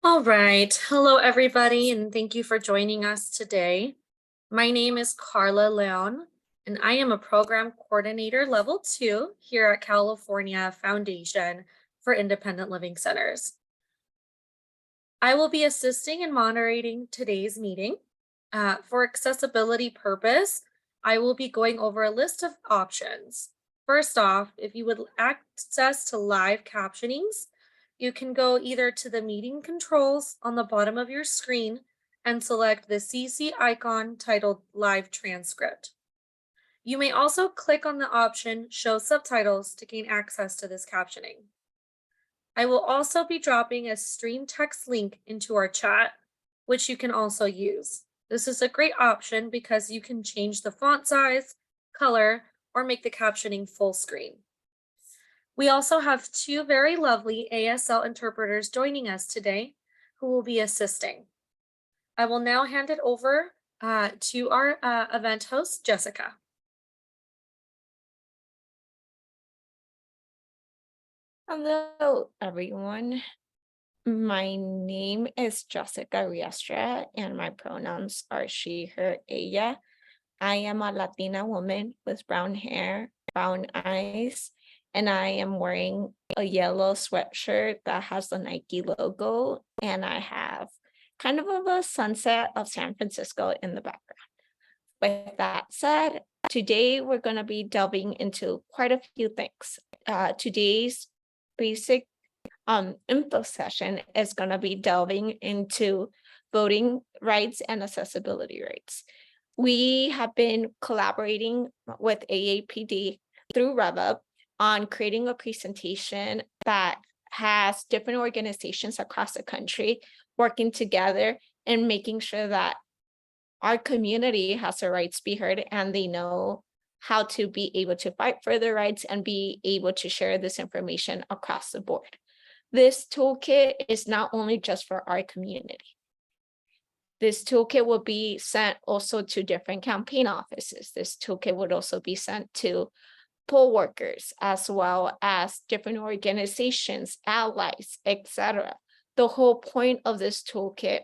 All right. Hello, everybody, and thank you for joining us today. My name is Carla Leon, and I am a Program Coordinator Level 2 here at California Foundation for Independent Living Centers. I will be assisting and moderating today's meeting. For accessibility purpose, I will be going over a list of options. First off, if you would access to live captionings, you can go either to the meeting controls on the bottom of your screen and select the CC icon titled Live Transcript. You may also click on the option Show Subtitles to gain access to this captioning. I will also be dropping a stream text link into our chat, which you can also use. This is a great option because you can change the font size, color, or make the captioning full screen. We also have two very lovely ASL interpreters joining us today who will be assisting. I will now hand it over to our event host, Jessica. Hello, everyone. My name is Jessica Riestra, and my pronouns are she, her, ella. I am a Latina woman with brown hair, brown eyes, and I am wearing a yellow sweatshirt that has the Nike logo, and I have kind of a sunset of San Francisco in the background. With that said, today we're going to be delving into quite a few things. Today's basic info session is going to be delving into voting rights and accessibility rights. We have been collaborating with AAPD through RevUp on creating a presentation that has different organizations across the country working together and making sure that our community has their rights be heard and they know how to be able to fight for their rights and be able to share this information across the board. This toolkit is not only just for our community. This toolkit will be sent also to different campaign offices. This toolkit would also be sent to poll workers, as well as different organizations, allies, etc. The whole point of this toolkit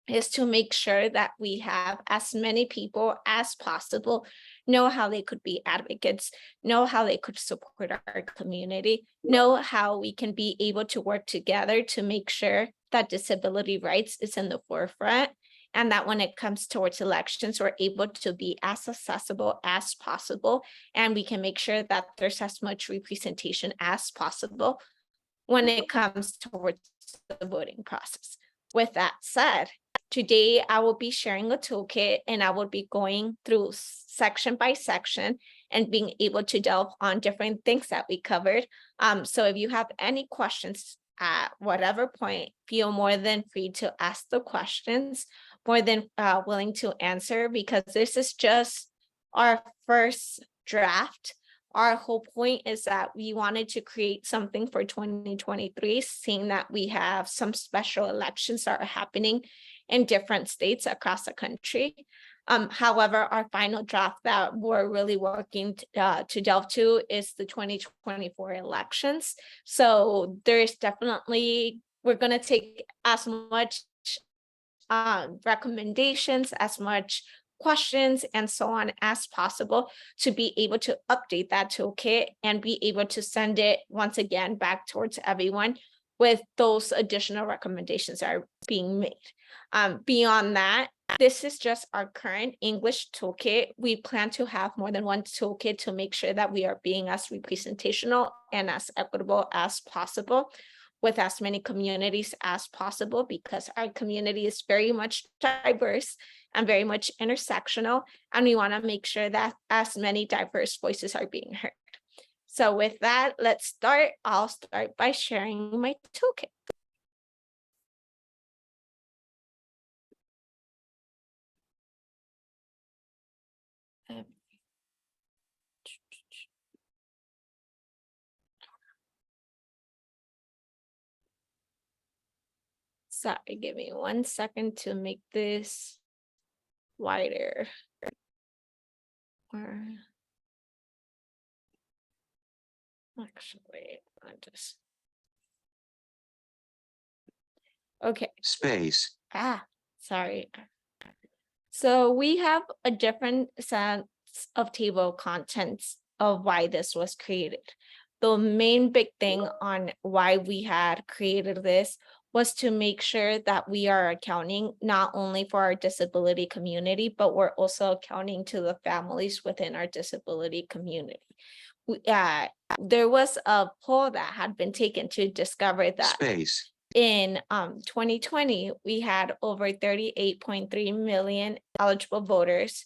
is to make sure that we have as many people as possible know how they could be advocates, know how they could support our community, know how we can be able to work together to make sure that disability rights is in the forefront, and that when it comes towards elections, we're able to be as accessible as possible, and we can make sure that there's as much representation as possible when it comes towards the voting process. With that said, today I will be sharing a toolkit and I will be going through section by section and being able to delve on different things that we covered. So if you have any questions at whatever point, feel more than free to ask the questions, more than willing to answer, because this is just our first draft. Our whole point is that we wanted to create something for 2023, seeing that we have some special elections that are happening in different states across the country. However, our final draft that we're really working to delve to is the 2024 elections. So there's definitely, we're going to take as much recommendations, as much questions and so on as possible to be able to update that toolkit and be able to send it once again back towards everyone with those additional recommendations that are being made. Beyond that, this is just our current English toolkit. We plan to have more than one toolkit to make sure that we are being as representational and as equitable as possible with as many communities as possible, because our community is very much diverse and very much intersectional, and we want to make sure that as many diverse voices are being heard. So with that, let's start. I'll start by sharing my toolkit. Sorry, give me 1 second to make this wider. Or actually, I just Okay. Space. Sorry. So we have a different set of table of contents of why this was created. The main big thing on why we had created this was to make sure that we are accounting not only for our disability community, but we're also accounting to the families within our disability community. There was a poll that had been taken to discover that Space. in 2020, we had over 38.3 million eligible voters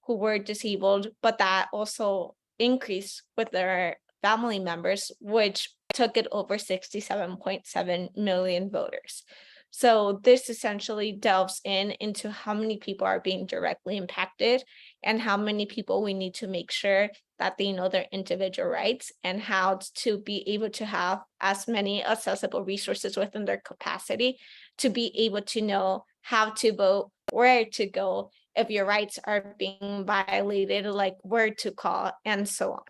who were disabled, but that also increased with their family members, which took it over 67.7 million voters. So this essentially delves into how many people are being directly impacted and how many people we need to make sure that they know their individual rights and how to be able to have as many accessible resources within their capacity to be able to know how to vote, where to go, if your rights are being violated, like where to call, and so on.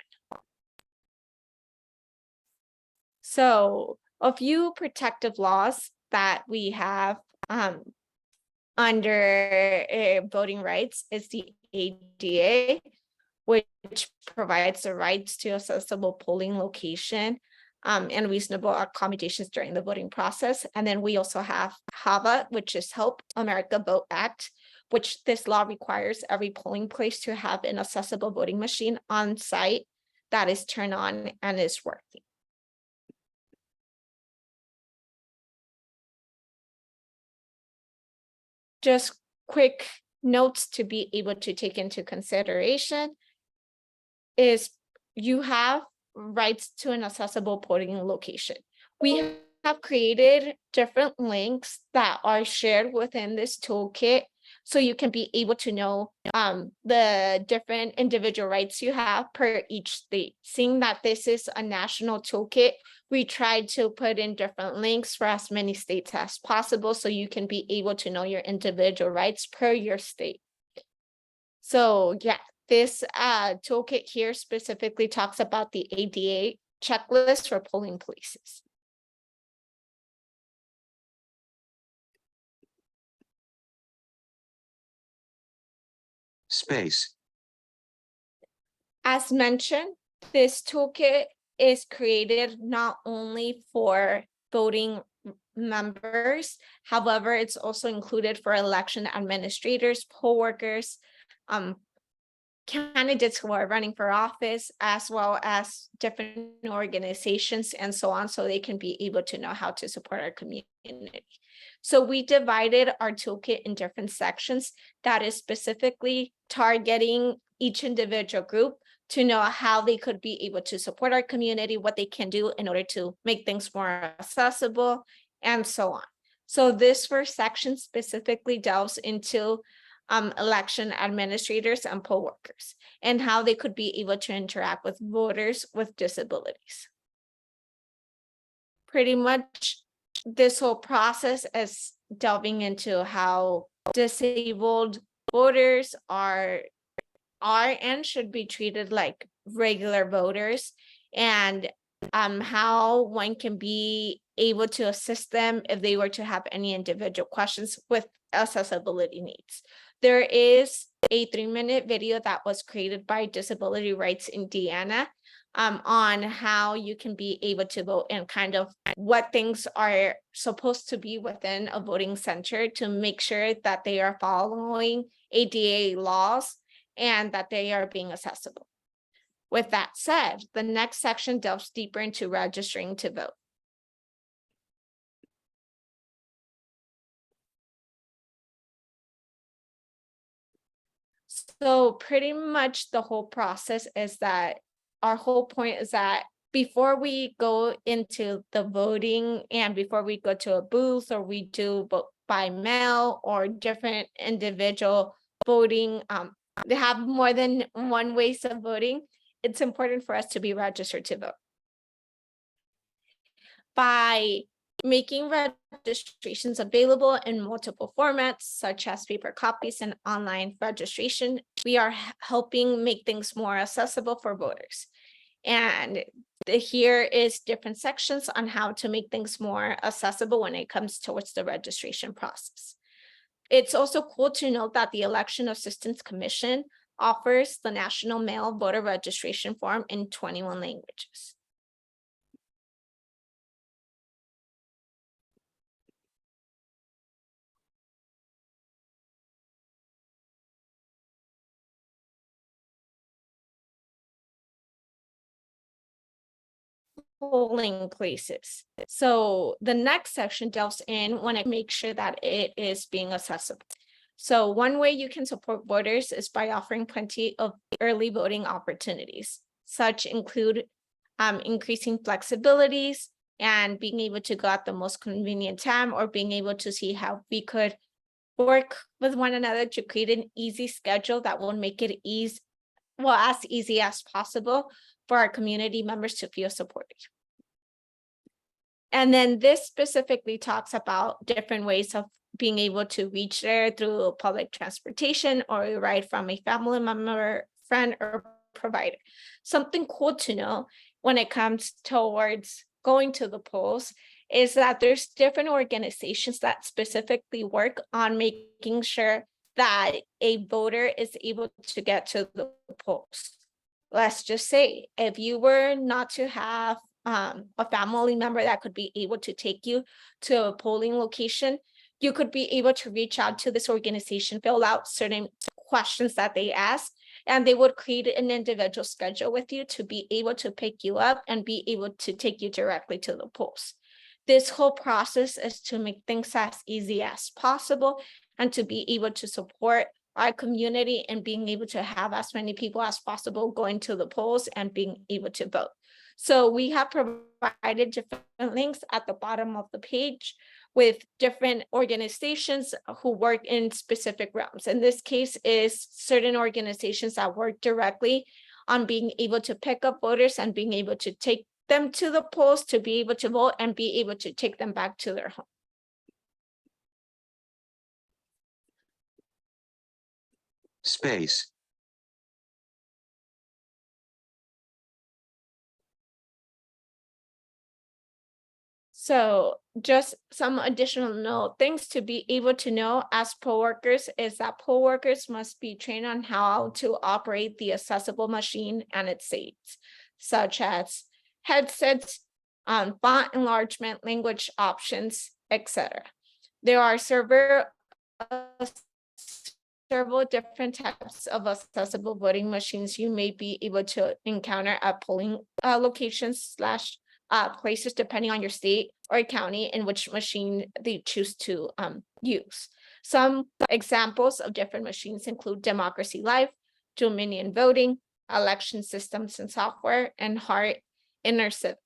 So a few protective laws that we have under voting rights is the ADA, which provides the rights to accessible polling location and reasonable accommodations during the voting process. And then we also have HAVA, which is Help America Vote Act, which this law requires every polling place to have an accessible voting machine on site that is turned on and is working. Just quick notes to be able to take into consideration is you have rights to an accessible polling location. We have created different links that are shared within this toolkit so you can be able to know the different individual rights you have per each state. Seeing that this is a national toolkit, we tried to put in different links for as many states as possible so you can be able to know your individual rights per your state. So yeah, this toolkit here specifically talks about the ADA checklist for polling places. Space. As mentioned, this toolkit is created not only for voting members, however, it's also included for election administrators, poll workers, candidates who are running for office, as well as different organizations and so on, so they can be able to know how to support our community. So we divided our toolkit in different sections that is specifically targeting each individual group to know how they could be able to support our community, what they can do in order to make things more accessible, and so on. So this first section specifically delves into election administrators and poll workers and how they could be able to interact with voters with disabilities. Pretty much this whole process is delving into how disabled voters are and should be treated like regular voters, and how one can be able to assist them if they were to have any individual questions with accessibility needs. There is a 3-minute video that was created by Disability Rights Indiana on how you can be able to vote and kind of what things are supposed to be within a voting center to make sure that they are following ADA laws and that they are being accessible. With that said, the next section delves deeper into registering to vote. So pretty much the whole process is that our whole point is that before we go into the voting and before we go to a booth or we do vote by mail or different individual voting, they have more than one ways of voting, it's important for us to be registered to vote. By making registrations available in multiple formats, such as paper copies and online registration, we are helping make things more accessible for voters. And here is different sections on how to make things more accessible when it comes towards the registration process. It's also cool to note that the Election Assistance Commission offers the National Mail Voter Registration Form in 21 languages. Polling places. So the next section delves in when it makes sure that it is being accessible. So one way you can support voters is by offering plenty of early voting opportunities. Such include increasing flexibilities and being able to go at the most convenient time, or being able to see how we could work with one another to create an easy schedule that will make it as easy as possible for our community members to feel supported. And then this specifically talks about different ways of being able to reach there through public transportation or a ride from a family member, friend, or provider. Something cool to know when it comes towards going to the polls is that there's different organizations that specifically work on making sure that a voter is able to get to the polls. Let's just say if you were not to have a family member that could be able to take you to a polling location, you could be able to reach out to this organization, fill out certain questions that they ask, and they would create an individual schedule with you to be able to pick you up and be able to take you directly to the polls. This whole process is to make things as easy as possible and to be able to support our community and being able to have as many people as possible going to the polls and being able to vote. So we have provided different links at the bottom of the page with different organizations who work in specific realms. In this case is certain organizations that work directly on being able to pick up voters and being able to take them to the polls to be able to vote and be able to take them back to their home. Space. So just some additional things to be able to know as poll workers is that poll workers must be trained on how to operate the accessible machine and its aids, such as headsets, font enlargement, language options, etc. There are several different types of accessible voting machines you may be able to encounter at polling locations / places depending on your state or county in which machine they choose to use. Some examples of different machines include Democracy Live, Dominion Voting, Election Systems and Software, and Heart InterCivic.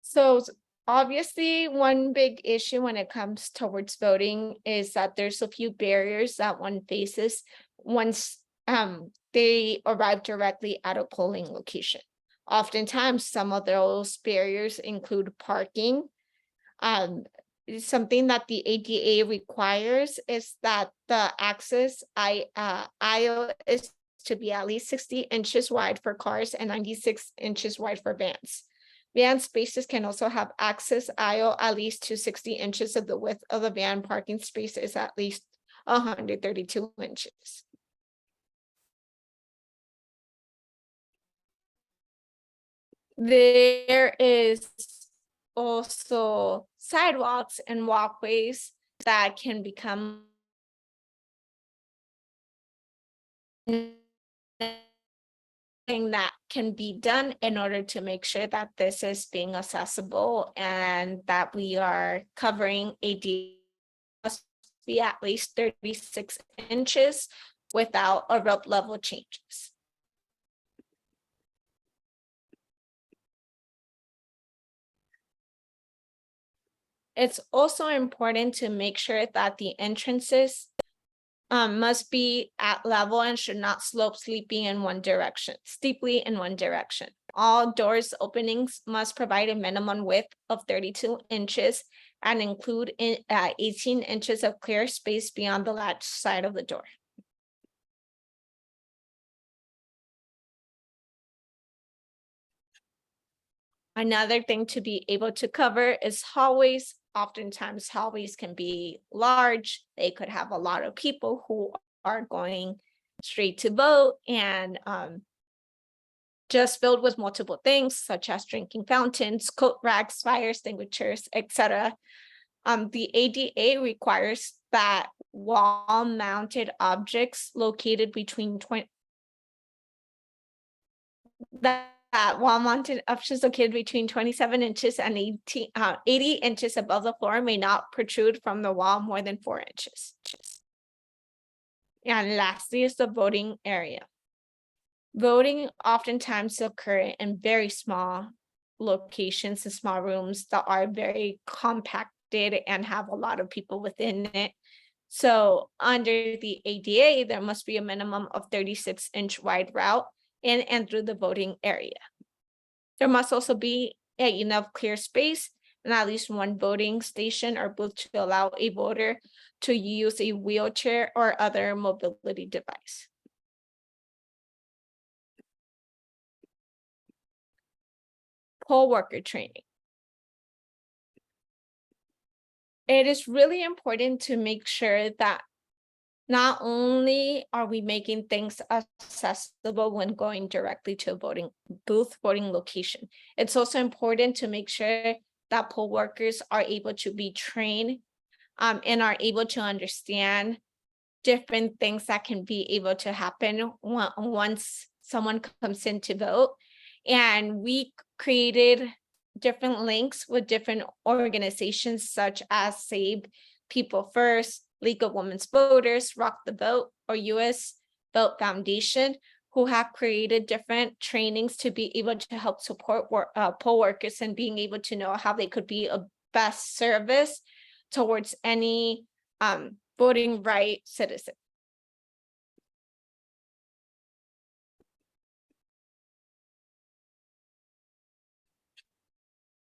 So obviously, one big issue when it comes towards voting is that there's a few barriers that one faces once they arrive directly at a polling location. Oftentimes, some of those barriers include parking. Something that the ADA requires is that the access aisle is to be at least 60 inches wide for cars and 96 inches wide for vans. Van spaces can also have access aisle at least to 60 inches of the width of the van. Parking space is at least 132 inches. There is also sidewalks and walkways that can become that can be done in order to make sure that this is being accessible and that we are covering AD must be at least 36 inches without RevUp level changes. It's also important to make sure that the entrances must be at level and should not slope steeply in one direction. All doors openings must provide a minimum width of 32 inches and include 18 inches of clear space beyond the latch side of the door. Another thing to be able to cover is hallways. Oftentimes hallways can be large. They could have a lot of people who are going straight to vote and just filled with multiple things such as drinking fountains, coat racks, fire extinguishers, etc. The ADA requires that wall-mounted objects located between wall-mounted options located between 27 inches and 80 inches above the floor may not protrude from the wall more than 4 inches. And lastly is the voting area. Voting oftentimes occur in very small locations and small rooms that are very compacted and have a lot of people within it. So under the ADA, there must be a minimum of 36-inch wide route in and through the voting area. There must also be enough clear space and at least one voting station or booth to allow a voter to use a wheelchair or other mobility device. Poll worker training. It is really important to make sure that not only are we making things accessible when going directly to a voting location, it's also important to make sure that poll workers are able to be trained and are able to understand different things that can be able to happen once someone comes in to vote. And we created different links with different organizations such as SAVE People First, League of Women's Voters, Rock the Vote, or US Vote Foundation, who have created different trainings to be able to help support poll workers and being able to know how they could be a best service towards any voting right citizen.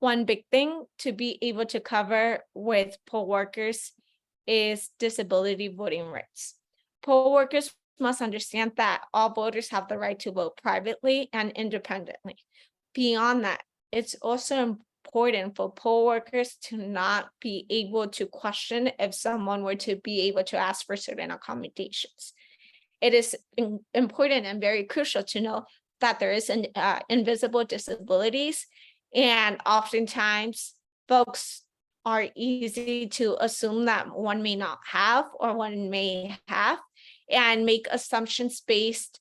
One big thing to be able to cover with poll workers is disability voting rights. Poll workers must understand that all voters have the right to vote privately and independently. Beyond that, it's also important for poll workers to not be able to question if someone were to be able to ask for certain accommodations. It is important and very crucial to know that there is an invisible disabilities, and oftentimes folks are easy to assume that one may not have or one may have and make assumptions based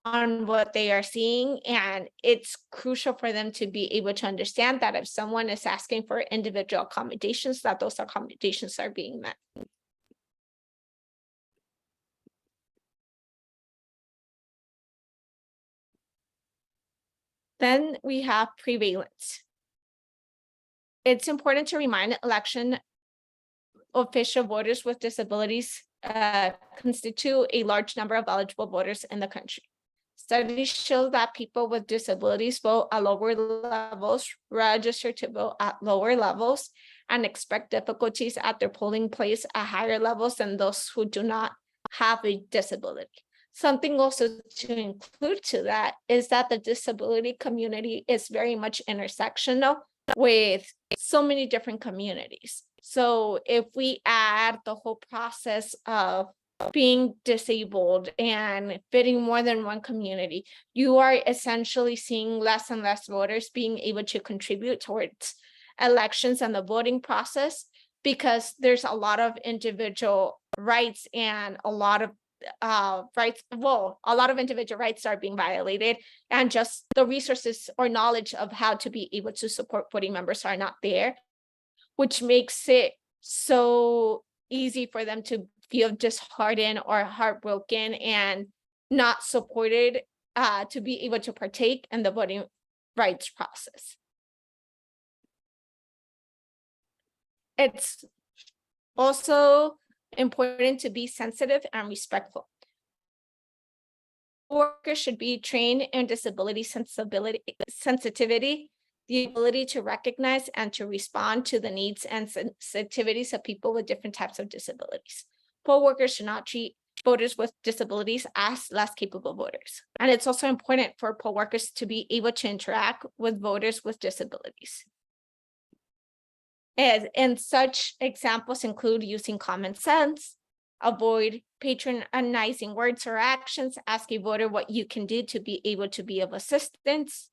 on what they are seeing. And it's crucial for them to be able to understand that if someone is asking for individual accommodations, that those accommodations are being met. Then we have prevalence. It's important to remind election official voters with disabilities constitute a large number of eligible voters in the country. Studies show that people with disabilities vote at lower levels, register to vote at lower levels, and expect difficulties at their polling place at higher levels than those who do not have a disability. Something also to include to that is that the disability community is very much intersectional with so many different communities. So if we add the whole process of being disabled and fitting more than one community, you are essentially seeing less and less voters being able to contribute towards elections and the voting process, because there's a lot of individual rights and a lot of individual rights are being violated, and just the resources or knowledge of how to be able to support voting members are not there, which makes it so easy for them to feel disheartened or heartbroken and not supported to be able to partake in the voting rights process. It's also important to be sensitive and respectful. Workers should be trained in disability sensitivity, the ability to recognize and to respond to the needs and sensitivities of people with different types of disabilities. Poll workers should not treat voters with disabilities as less capable voters. And it's also important for poll workers to be able to interact with voters with disabilities. And such examples include using common sense, avoid patronizing words or actions, ask a voter what you can do to be able to be of assistance,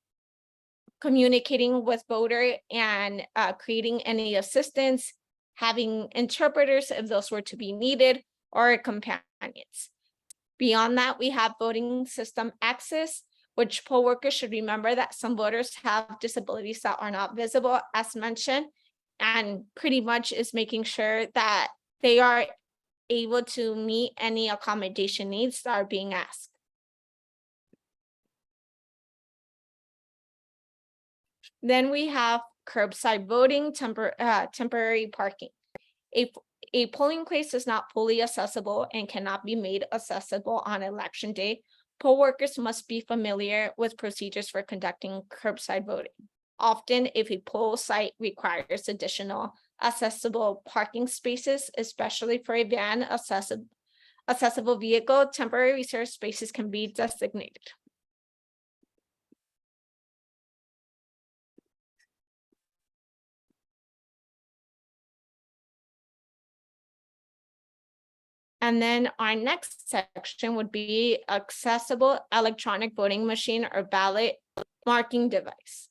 communicating with voter and creating any assistance, having interpreters if those were to be needed, or companions. Beyond that, we have voting system access, which poll workers should remember that some voters have disabilities that are not visible, as mentioned, and pretty much is making sure that they are able to meet any accommodation needs that are being asked. Then we have curbside voting, temporary parking. A polling place is not fully accessible and cannot be made accessible on election day. Poll workers must be familiar with procedures for conducting curbside voting. Often, if a poll site requires additional accessible parking spaces, especially for a van accessible vehicle, temporary reserved spaces can be designated. And then our next section would be accessible electronic voting machine or ballot marking device.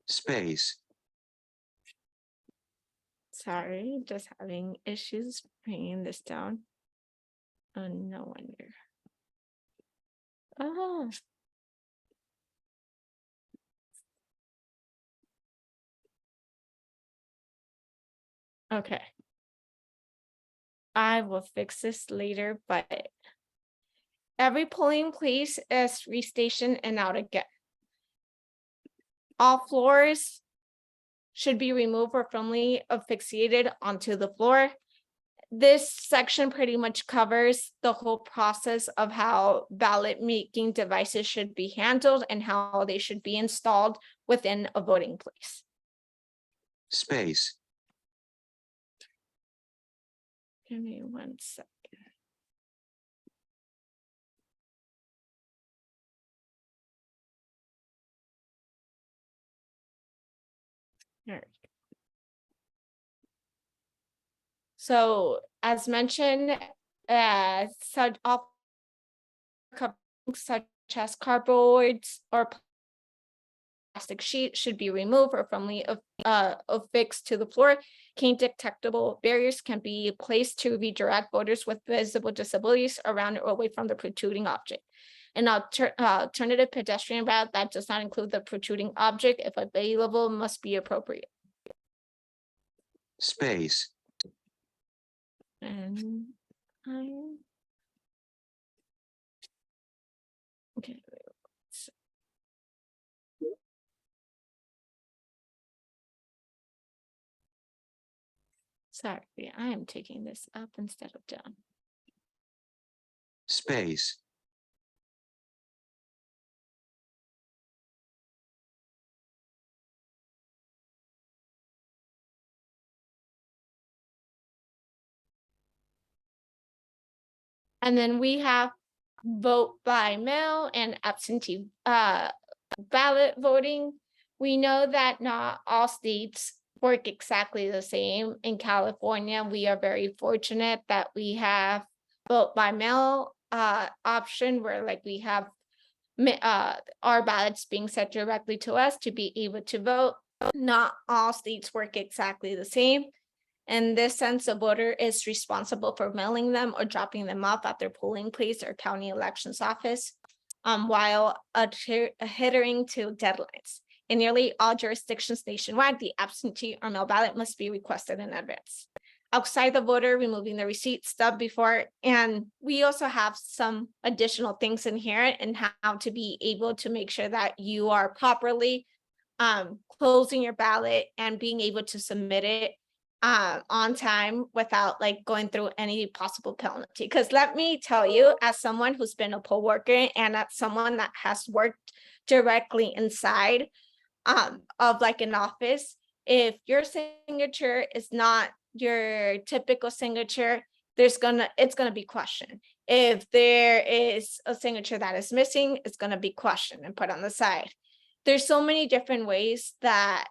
Space. Sorry, just having issues bringing this down. Oh, no wonder. Oh. Okay. I will fix this later, but every polling place is restationed and out again. All floors should be removed or firmly asphyxiated onto the floor. This section pretty much covers the whole process of how ballot making devices should be handled and how they should be installed within a voting place. Space. Give me 1 second. All right. So as mentioned, such as cardboards or plastic sheet should be removed or firmly affixed to the floor. Cane detectable barriers can be placed to redirect voters with visible disabilities around or away from the protruding object. An alternative pedestrian route that does not include the protruding object, if available, must be appropriate. Space. And okay. Sorry, I am taking this up instead of down. Space. And then we have vote by mail and absentee ballot voting. We know that not all states work exactly the same. In California, we are very fortunate that we have vote by mail option where like we have our ballots being sent directly to us to be able to vote. Not all states work exactly the same. In this sense, a voter is responsible for mailing them or dropping them off at their polling place or county elections office, while adhering to deadlines. In nearly all jurisdictions nationwide, the absentee or mail ballot must be requested in advance. Outside the voter, removing the receipt stub before, and we also have some additional things in here and how to be able to make sure that you are properly closing your ballot and being able to submit it on time without like going through any possible penalty. Because let me tell you, as someone who's been a poll worker and as someone that has worked directly inside of like an office, if your signature is not your typical signature, it's gonna be questioned. If there is a signature that is missing, it's gonna be questioned and put on the side. There's so many different ways that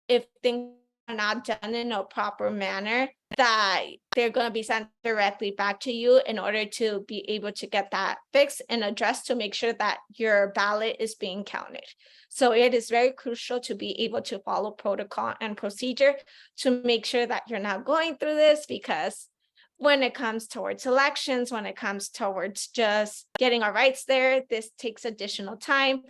if things are not done in a proper manner, that they're going to be sent directly back to you in order to be able to get that fixed and addressed to make sure that your ballot is being counted. So it is very crucial to be able to follow protocol and procedure to make sure that you're not going through this, because when it comes towards elections, when it comes towards just getting our rights there, this takes additional time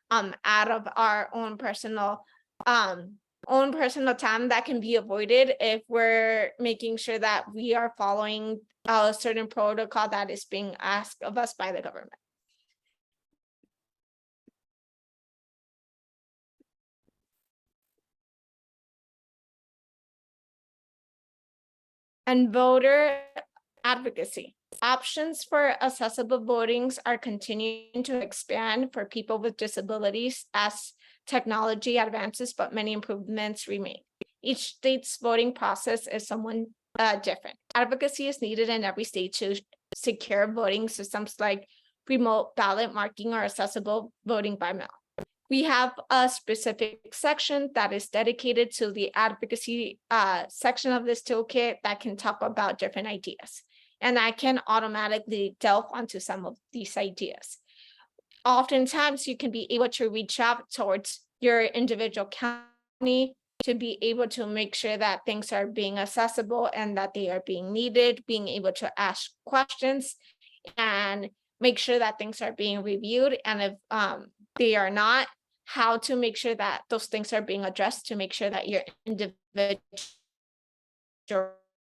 out of our own personal time that can be avoided if we're making sure that we are following a certain protocol that is being asked of us by the government. And voter advocacy. Options for accessible votings are continuing to expand for people with disabilities as technology advances, but many improvements remain. Each state's voting process is somewhat different. Advocacy is needed in every state to secure voting systems like remote ballot marking or accessible voting by mail. We have a specific section that is dedicated to the advocacy section of this toolkit that can talk about different ideas. And I can automatically delve onto some of these ideas. Oftentimes, you can be able to reach out towards your individual county to be able to make sure that things are being accessible and that they are being needed, being able to ask questions and make sure that things are being reviewed. And if they are not, how to make sure that those things are being addressed to make sure that your individual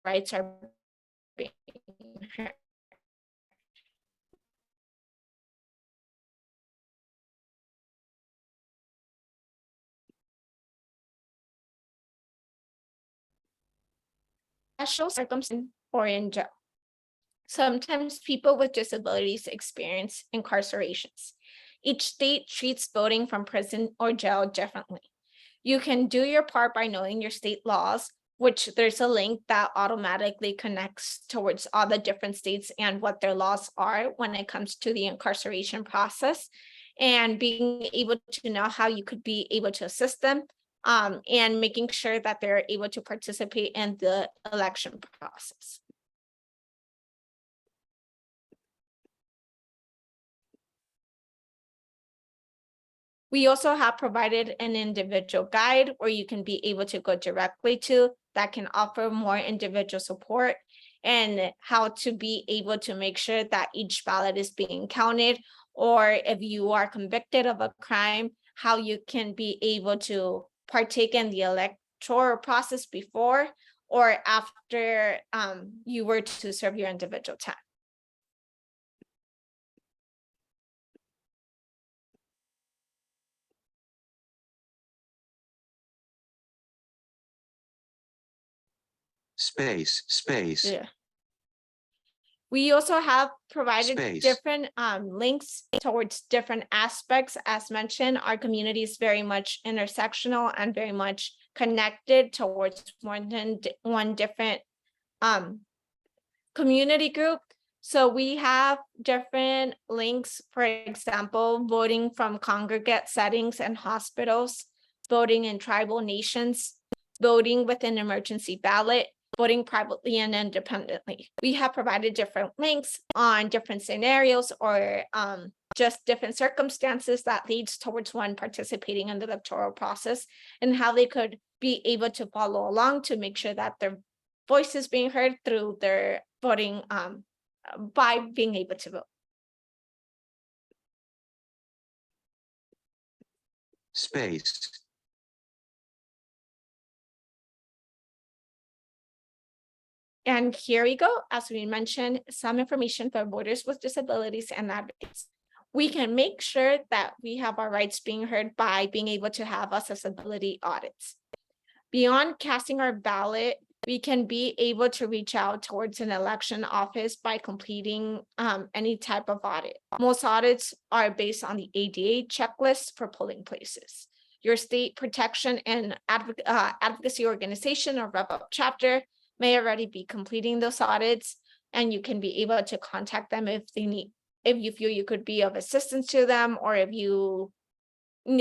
rights are being heard. Special circumstances or in jail. Sometimes people with disabilities experience incarcerations. Each state treats voting from prison or jail differently. You can do your part by knowing your state laws, which there's a link that automatically connects towards all the different states and what their laws are when it comes to the incarceration process, and being able to know how you could be able to assist them and making sure that they're able to participate in the election process. We also have provided an individual guide where you can be able to go directly to that can offer more individual support and how to be able to make sure that each ballot is being counted, or if you are convicted of a crime, how you can be able to partake in the electoral process before or after you were to serve your individual time. Space. Yeah. We also have provided Space. different links towards different aspects. As mentioned, our community is very much intersectional and very much connected towards more than one different community group. So we have different links, for example, voting from congregate settings and hospitals, voting in tribal nations, voting with an emergency ballot, voting privately and independently. We have provided different links on different scenarios or just different circumstances that leads towards one participating in the electoral process and how they could be able to follow along to make sure that their voice is being heard through their voting by being able to vote. Space. And here we go, as we mentioned, some information for voters with disabilities and advocates. We can make sure that we have our rights being heard by being able to have accessibility audits. Beyond casting our ballot, we can be able to reach out towards an election office by completing any type of audit. Most audits are based on the ADA checklist for polling places. Your state protection and advocacy organization or RevUp chapter may already be completing those audits, and you can be able to contact them if you feel you could be of assistance to them, or if you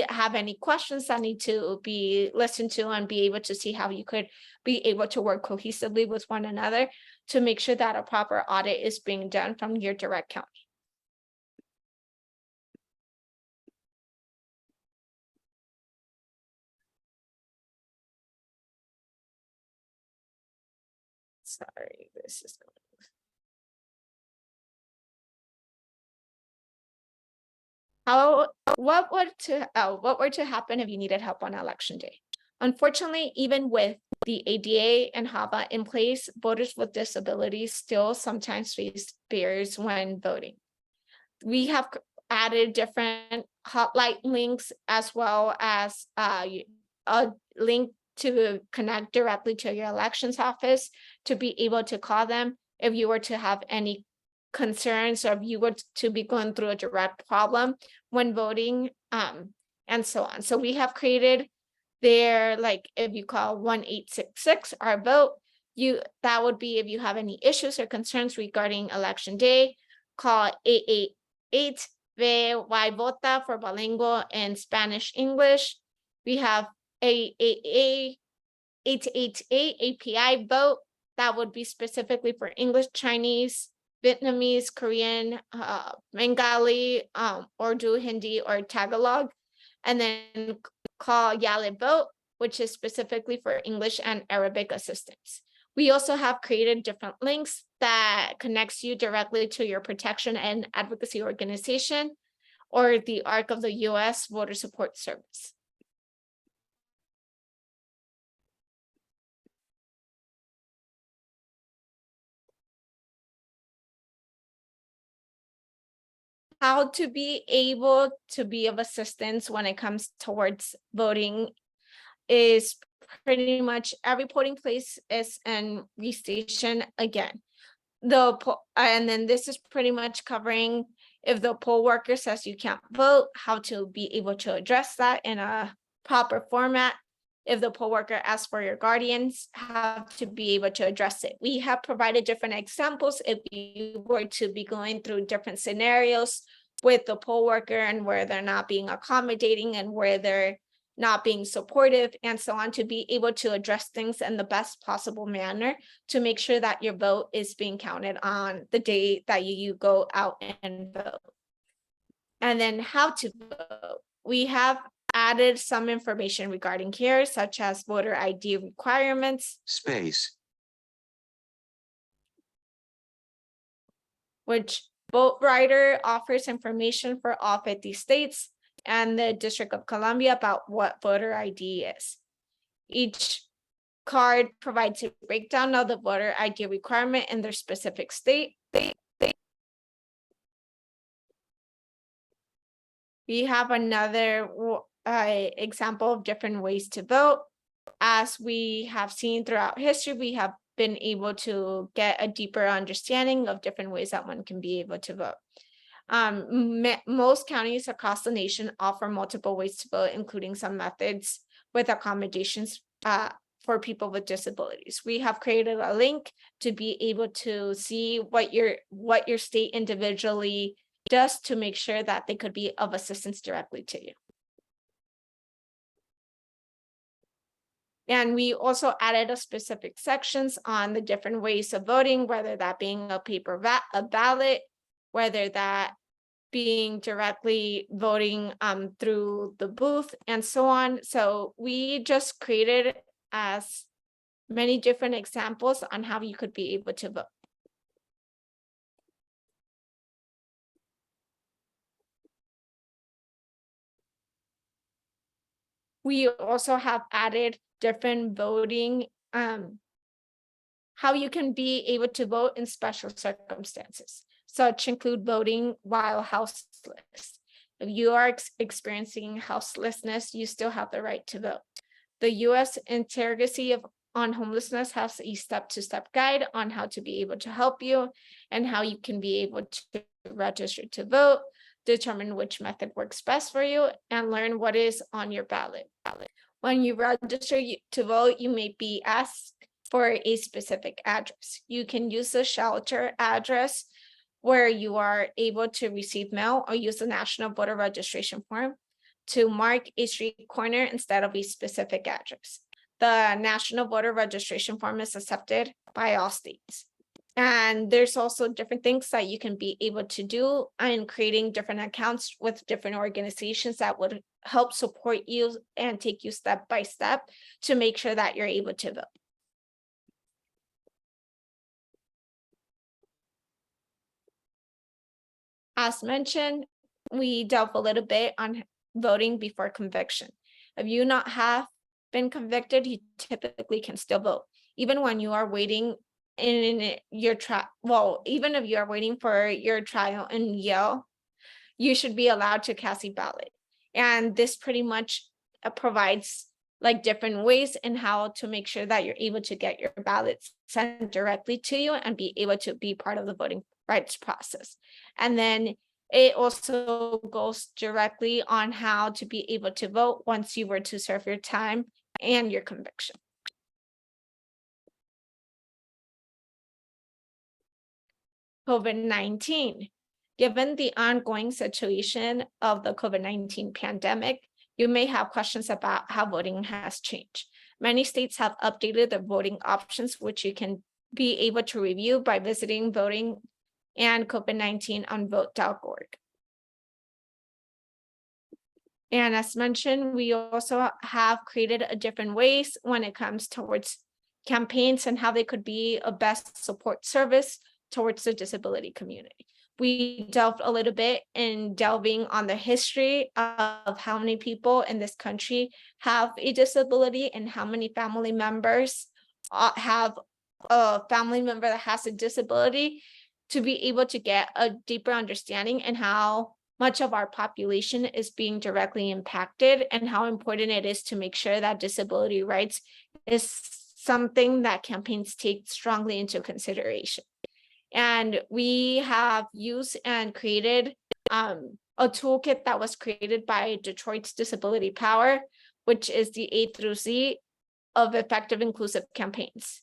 have any questions that need to be listened to, and be able to see how you could be able to work cohesively with one another to make sure that a proper audit is being done from your direct county. Sorry, this is going. What were to happen if you needed help on election day? Unfortunately, even with the ADA and HAVA in place, voters with disabilities still sometimes face barriers when voting. We have added different hotline links, as well as a link to connect directly to your elections office to be able to call them if you were to have any concerns, or if you were to be going through a direct problem when voting, and so on. So we have created there, like if you call 1-866 our vote, that would be if you have any issues or concerns regarding election day, call 888 VY Vota for bilingual and Spanish English. We have 888 API vote, that would be specifically for English, Chinese, Vietnamese, Korean, Bengali, Urdu, Hindi, or Tagalog. And then call Yale Vote, which is specifically for English and Arabic assistance. We also have created different links that connects you directly to your protection and advocacy organization, or the ARC of the US Voter Support Service. How to be able to be of assistance when it comes towards voting is pretty much every polling place is an restation again. And then this is pretty much covering if the poll worker says you can't vote, how to be able to address that in a proper format. If the poll worker asks for your guardians, how to be able to address it. We have provided different examples if you were to be going through different scenarios with the poll worker, and where they're not being accommodating and where they're not being supportive and so on, to be able to address things in the best possible manner to make sure that your vote is being counted on the day that you go out and vote. And then how to vote. We have added some information regarding here, such as voter ID requirements, space, which Vote Writer offers information for all 50 states and the District of Columbia about what voter ID is. Each card provides a breakdown of the voter ID requirement in their specific state. We have another example of different ways to vote. As we have seen throughout history, we have been able to get a deeper understanding of different ways that one can be able to vote. Most counties across the nation offer multiple ways to vote, including some methods with accommodations for people with disabilities. We have created a link to be able to see what your state individually does to make sure that they could be of assistance directly to you. And we also added a specific sections on the different ways of voting, whether that being a paper ballot, whether that being directly voting through the booth, and so on. So we just created as many different examples on how you could be able to vote. We also have added different voting, how you can be able to vote in special circumstances, such include voting while houseless. If you are experiencing houselessness, you still have the right to vote. The U.S. interrogacy of on Homelessness has a step-to-step guide on how to be able to help you and how you can be able to register to vote, determine which method works best for you, and learn what is on your ballot. When you register to vote, you may be asked for a specific address. You can use the shelter address where you are able to receive mail, or use the National Voter Registration Form to mark a street corner instead of a specific address. The National Voter Registration Form is accepted by all states. And there's also different things that you can be able to do in creating different accounts with different organizations that would help support you and take you step by step to make sure that you're able to vote. As mentioned, we delve a little bit on voting before conviction. If you not have been convicted, you typically can still vote. Even when you are waiting in your trial, well, even if you are waiting for your trial in Yale, you should be allowed to cast a ballot. And this pretty much provides like different ways in how to make sure that you're able to get your ballots sent directly to you and be able to be part of the voting rights process. And then it also goes directly on how to be able to vote once you were to serve your time and your conviction. COVID-19. Given the ongoing situation of the COVID-19 pandemic, you may have questions about how voting has changed. Many states have updated their voting options, which you can be able to review by visiting voting and COVID-19 on vote.org. And as mentioned, we also have created a different ways when it comes towards campaigns and how they could be a best support service towards the disability community. We delved a little bit in delving on the history of how many people in this country have a disability and how many family members have a family member that has a disability, to be able to get a deeper understanding and how much of our population is being directly impacted and how important it is to make sure that disability rights is something that campaigns take strongly into consideration. And we have used and created a toolkit that was created by Detroit's Disability Power, which is the A through Z of effective inclusive campaigns.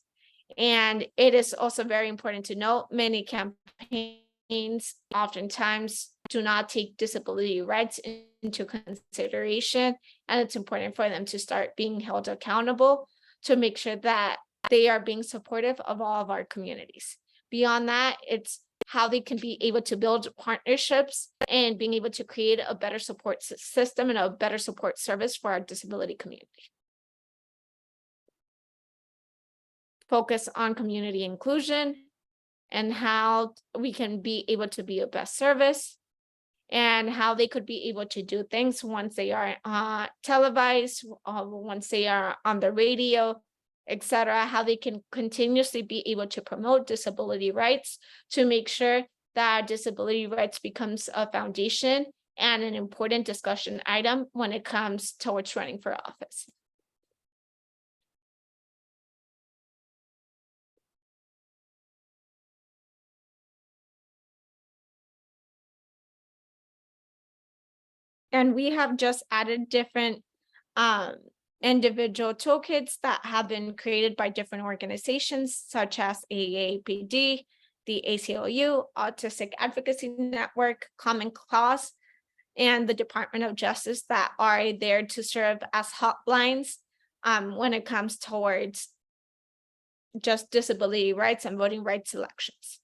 And it is also very important to note, many campaigns oftentimes do not take disability rights into consideration, and it's important for them to start being held accountable to make sure that they are being supportive of all of our communities. Beyond that, it's how they can be able to build partnerships and being able to create a better support system and a better support service for our disability community. Focus on community inclusion and how we can be able to be a best service, and how they could be able to do things once they are televised, once they are on the radio, etc., how they can continuously be able to promote disability rights to make sure that disability rights becomes a foundation and an important discussion item when it comes towards running for office. And we have just added different individual toolkits that have been created by different organizations such as AAPD, the ACLU, Autistic Advocacy Network, Common Cause, and the Department of Justice that are there to serve as hotlines when it comes towards just disability rights and voting rights elections.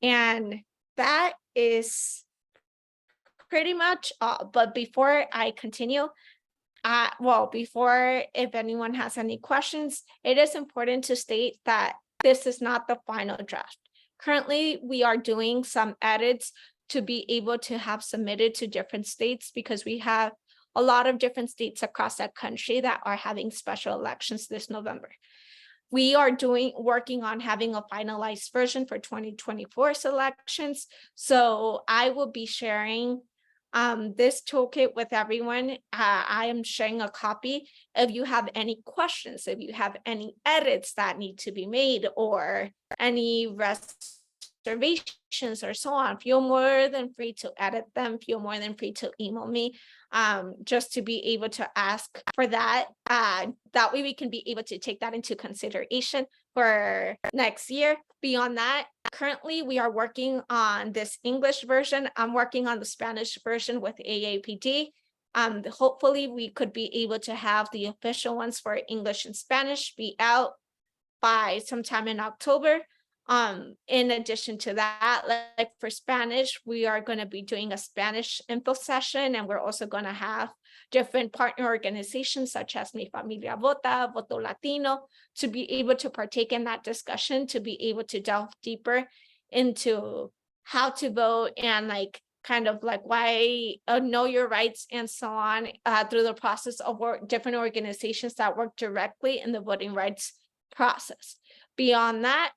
And that is pretty much all. But before I continue, before, if anyone has any questions, it is important to state that this is not the final draft. Currently, we are doing some edits to be able to have submitted to different states, because we have a lot of different states across that country that are having special elections this November. We are working on having a finalized version for 2024 selections. So I will be sharing this toolkit with everyone. I am sharing a copy. If you have any questions, if you have any edits that need to be made, or any reservations or so on, feel more than free to edit them, feel more than free to email me, just to be able to ask for that. That way we can be able to take that into consideration for next year. Beyond that, currently we are working on this English version. I'm working on the Spanish version with AAPD. Hopefully we could be able to have the official ones for English and Spanish be out by sometime in October. In addition to that, like for Spanish, we are going to be doing a Spanish info session, and we're also going to have different partner organizations such as Mi Familia Vota, Voto Latino, to be able to partake in that discussion, to be able to delve deeper into how to vote and like kind of like why know your rights and so on, through the process of different organizations that work directly in the voting rights process. Beyond that,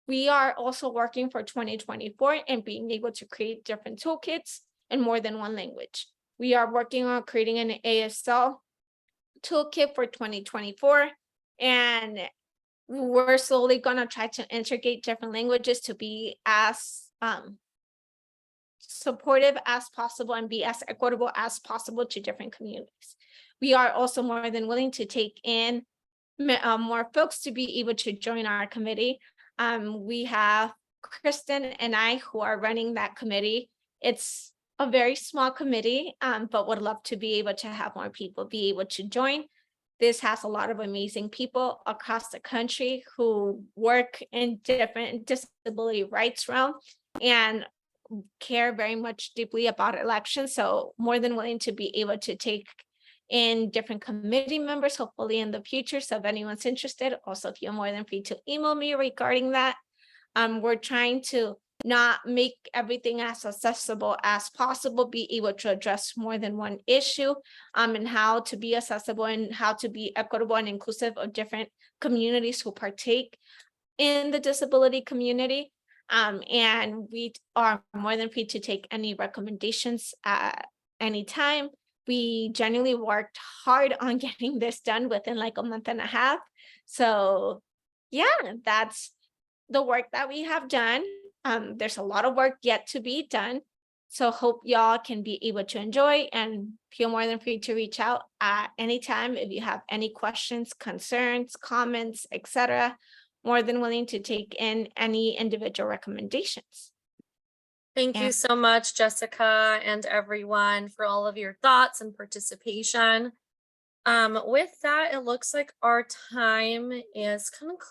we are also working for 2024 and being able to create different toolkits in more than one language. We are working on creating an ASL toolkit for 2024, and we're slowly going to try to integrate different languages to be as supportive as possible and be as equitable as possible to different communities. We are also more than willing to take in more folks to be able to join our committee. We have Kristen and I who are running that committee. It's a very small committee, but would love to be able to have more people be able to join. This has a lot of amazing people across the country who work in different disability rights realm and care very much deeply about elections. So more than willing to be able to take in different committee members, hopefully in the future. So if anyone's interested, also feel more than free to email me regarding that. We're trying to not make everything as accessible as possible, be able to address more than one issue, and how to be accessible and how to be equitable and inclusive of different communities who partake in the disability community. And we are more than free to take any recommendations at any time. We genuinely worked hard on getting this done within like a month and a half. So yeah, that's the work that we have done. There's a lot of work yet to be done. So hope y'all can be able to enjoy and feel more than free to reach out at any time if you have any questions, concerns, comments, etc. More than willing to take in any individual recommendations. Thank you so much, Jessica, and everyone for all of your thoughts and participation. With that, it looks like our time is concluded.